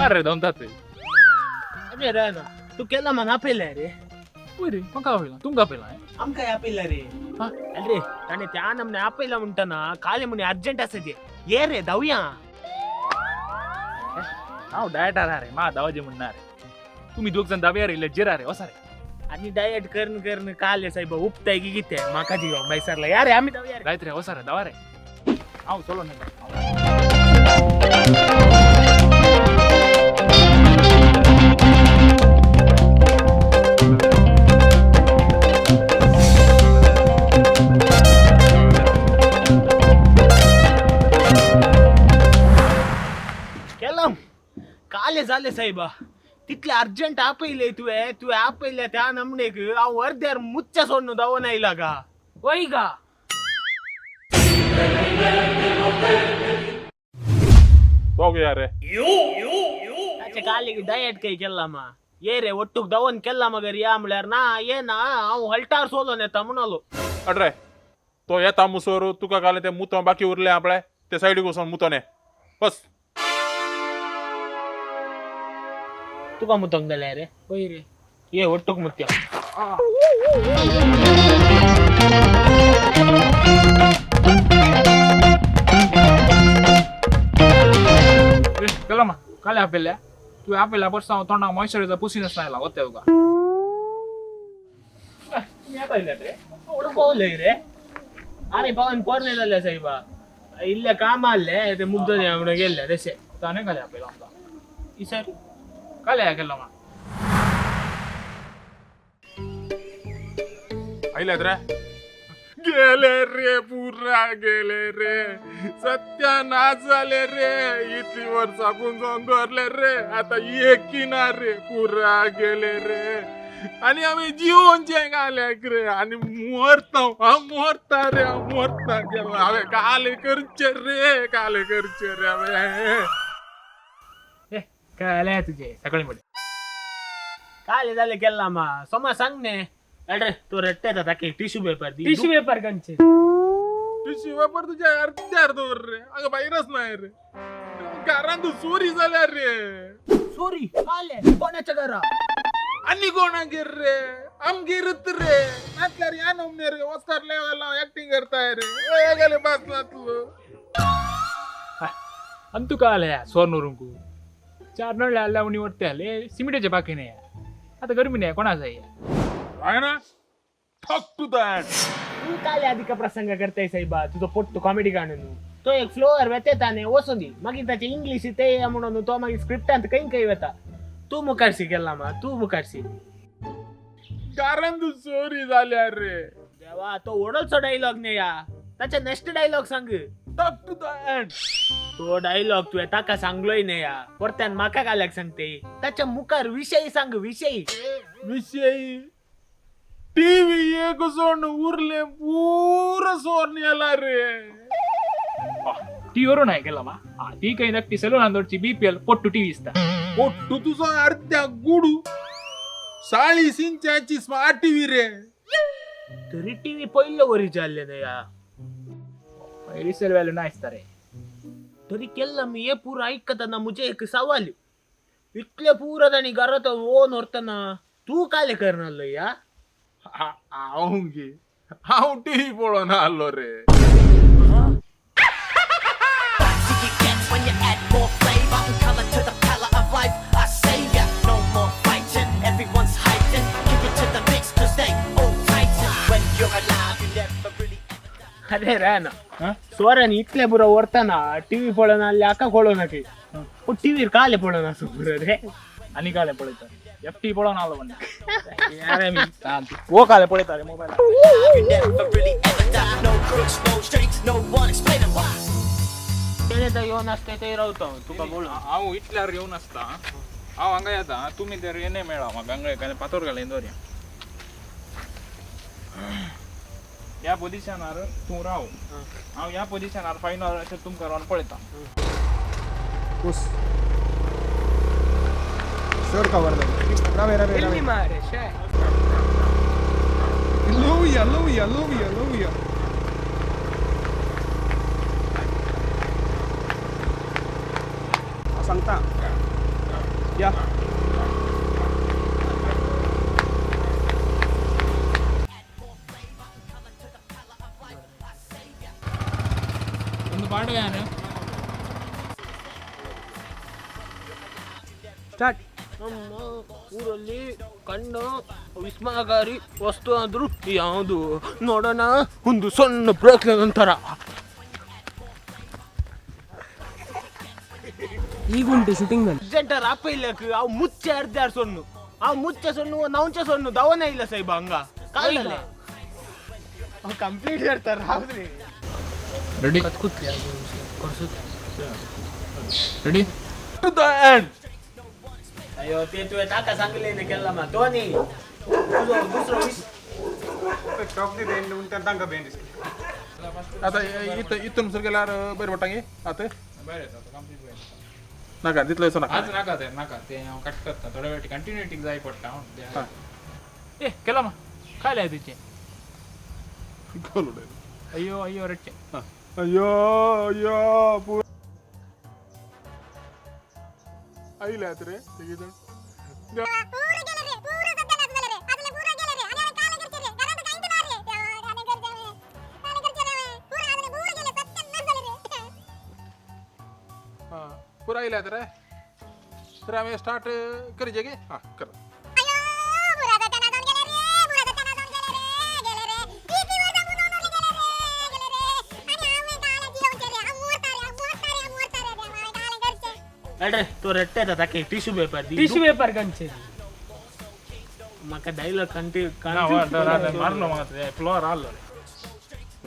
अरे दमतात अरे राना तू केला म्हणा पेला रे रे मग काय होईल तुमका पेला आम काय आपेला रे अरे आणि त्या नमने आपेला म्हणताना काले म्हणे अर्जंट असं ते ये रे जाऊया हांव डायटार रे मा दावाजे म्हणणार तुम्ही दोघ जण दाव्या रे लज्जरा रे वसा रे आणि डायट करण काले साहेब उपताय की किती माका जीव बैसरला यार आम्ही जाऊया रे गायत्री वसा रे दावा रे हांव चलो नाही केलम काले झाले साहेबा तिथले अर्जंट आपले तू आपल्या त्या नमने अर्ध्यार मुच्च्या सोडणं दाव नाही लागा वय का रे त्याच्या काले डायट काही केला मा ये रे ಒಟ್ಟುಗ್ ದವನ್ ಕೆಲ್ಲ ಮಗರ್ ಯಾ ಮುಳ್ಯಾರ ನಾ ಏನ ಅವ್ ಹಲ್ಟಾರ್ ಸೋಲೋನೆ ತಮ್ಮನलो अड्रे तो येता मुसोर तुका काले ते मुतो बाकी उरले आपले ते साइडीक वचून मुतोने बस तुका मुतंग दले रे होय रे ये ಒಟ್ಟುಗ್ ಮುತ್ಯ केला मा काले आपेल्या तू आपेला बसता तोंडा मॉइश्चरायझर पुसीनच नाही लागत तुका मी आता इल्ले रे ओळखोले रे अरे पवन कोरने झाले साहेबा इल्ले काम आले ते मुद्दे आपण गेले तसे ताने काले आपेला आमचा ई सर काले केला मा आइले रे गेले रे पुरा गेले रे सत्यानाश झाले रे इतली वर्षा गुंजून धरले रे आता एकीना रे पुरा गेले रे आणि आम्ही जीवन जेंगाले रे आणि मरता रे मरता गेलो अबे काले करचे रे काय आले तुझे सकाळी मध्ये काले झाले केला मा सोमा सांग ने अरे तो रट्टे था के टिश्यू पेपर दी टिश्यू पेपर कंचे टिश्यू पेपर तुझ्या अर्ध्यार दोर रे अगं बाहेरच नाही रे कारण तू चोरी झाल्या रे सॉरी काले कोणाच्या घरा आणि कोणा गिर रे आम गिरत रे नातल्यार या नमने रे ऑस्कर लेवलला ऍक्टिंग करताय रे ए गेले बस नातलो आणि तू काय आल्या सोरनोरुंकू 4 नळ आल्या निवडते आले सिमेंटचे बाकी नाही आता गरमी नाही कोणाचा आहे ना टॉक टू दॅट तू काले आधी का प्रसंग करताय साहेबा तुझं पोट्टू कॉमेडी गाणं तो एक फ्लोअर वेतेताने वसुंदी मागीर त्याचे इंग्लिश ते म्हणून तो मागीर स्क्रिप्टांत काही वेता तू मुखारशी केला मा तू मुखारशी कारण तू चोरी झाल्या रे देवा तो ओढलचो डायलॉग नाही या त्याच्या नेक्स्ट डायलॉग सांग टॉक टू दॅट तो डायलॉग तू ताका सांगलोय नाही या परत्यान माका काल्याक सांगते त्याच्या मुखार विषयी सांग विषयी टीव्ही एक सोड उरले पूर सोडण्याला रे टी वरून आहे केला मा ती काही नक्की सेलो नांदोडची बीपीएल पोट्टू टीव्ही असता पोट्टू तुझा अर्ध्या गुडू 40 इंचाची स्मार्ट टीव्ही रे तरी टीव्ही पहिलं वरी चालले नाही या रिसेल व्हॅल्यू नाही असता रे तरी केलं मी हे पूर ऐकताना मुझे एक सवाल इतले पूर आणि घरात ओन होताना तू काय करणार या आऊंगी हाऊ टीव्ही पळून आलो रे अरे राना स्वराने इतले बुरा वरताना टीव्ही पळून आले आका पळू नके टीव्ही काले पळून असं बुर रे आणि काले पळत एफटी पळून आलो म्हणजे अरे मी वो काले पळत रे मोबाईल त्याने तर येऊन असते ते राहतो तुका बोल हांव इतल्यार येवन आसता हांव हांगा येता तुमी तर येणे मेळा म्हाका हांगा काय पातोर घालीन दवरया ह्या पोझिशनार तूं राव हांव ह्या पोझिशनार फायनल अशें तुमकां रावन पळयता Sure cover them. Rave. मारे शे Louia. सांगता या ಒಂದು ಪಾಠಗಾನ ಸ್ಟಾರ್ಟ್. ನಮ್ಮ ಊರಲ್ಲಿ ಕಣ್ಣು ವಿಸ್ಮಯಕಾರಿ ವಸ್ತು ಆದ್ರೂ ಯಾವುದು ನೋಡೋಣ ಒಂದು ಸಣ್ಣ ಬ್ರೇಕ್ ನಂತರ ಈಗುಂಟು ಶೂಟಿಂಗ್ ನಲ್ಲಿ ಅರ್ಜೆಂಟರ್ ಆಪ ಇಲ್ಲ ಅವು ಮುಚ್ಚೆ ಅರ್ಧಾರ್ ಸೊನ್ನು ಆ ಮುಚ್ಚೆ ಸೊನ್ನು ನೌಂಚೆ ಸೊನ್ನು ದವನೇ ಇಲ್ಲ ಸೈಬ ಹಂಗ ಕಾಲಲ್ಲೇ ಕಂಪ್ಲೀಟ್ ಹೇಳ್ತಾರ ಹೌದ್ರಿ ready ready to the end अयो ते तुझ्या काका सांगले ना केला मा दोन्ही तुझं दुसरं विष टॉप दे देंड उंटर तांका बेंडिस आता इथून सर गेल्यावर बरं वाटांगे आता बरं येतात कंप्लीट होईल नका तिथलं असं नका आज नका ते कट करता थोड्या वेळ कंटिन्युटी जाय पडता हा. ए केला मग काय लिहाय तुझे खोलू दे. अय्यो अय्यो रट्टे अय्यो अय्यो आईला रे तिघीजण पुरा आईला रे तर आम्ही स्टार्ट करी जागे हा कर अरे तो रट्ट्याचा टाके टिश्यू पेपर टिश्यू पेपर कंचे माका डायलॉग मारलो मग फ्लोअर आलो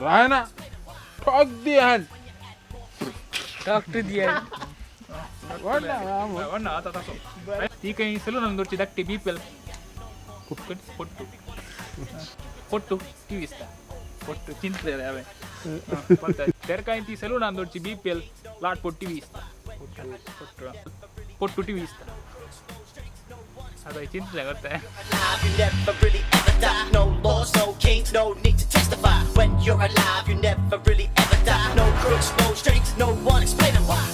राय ना ठोक दी हॅन्ड टॉक टू दी आता तसं ती काही सलून अंदरची धाकटी बीपीएल పొట్టు పొట్టు టీవీ ఇస్తా పొట్టు చింతలేదు అవే తెరకాయ ती सलून अंदरची बीपीएल लाट पोट टीव्ही इस्ता पोट्टू टीव्ही इस्ता आता चिंतल्या करताय You never really ever die. No laws, no kings, no need to testify. When you're alive, you never really ever die. No crooks, no straights, no one explaining why.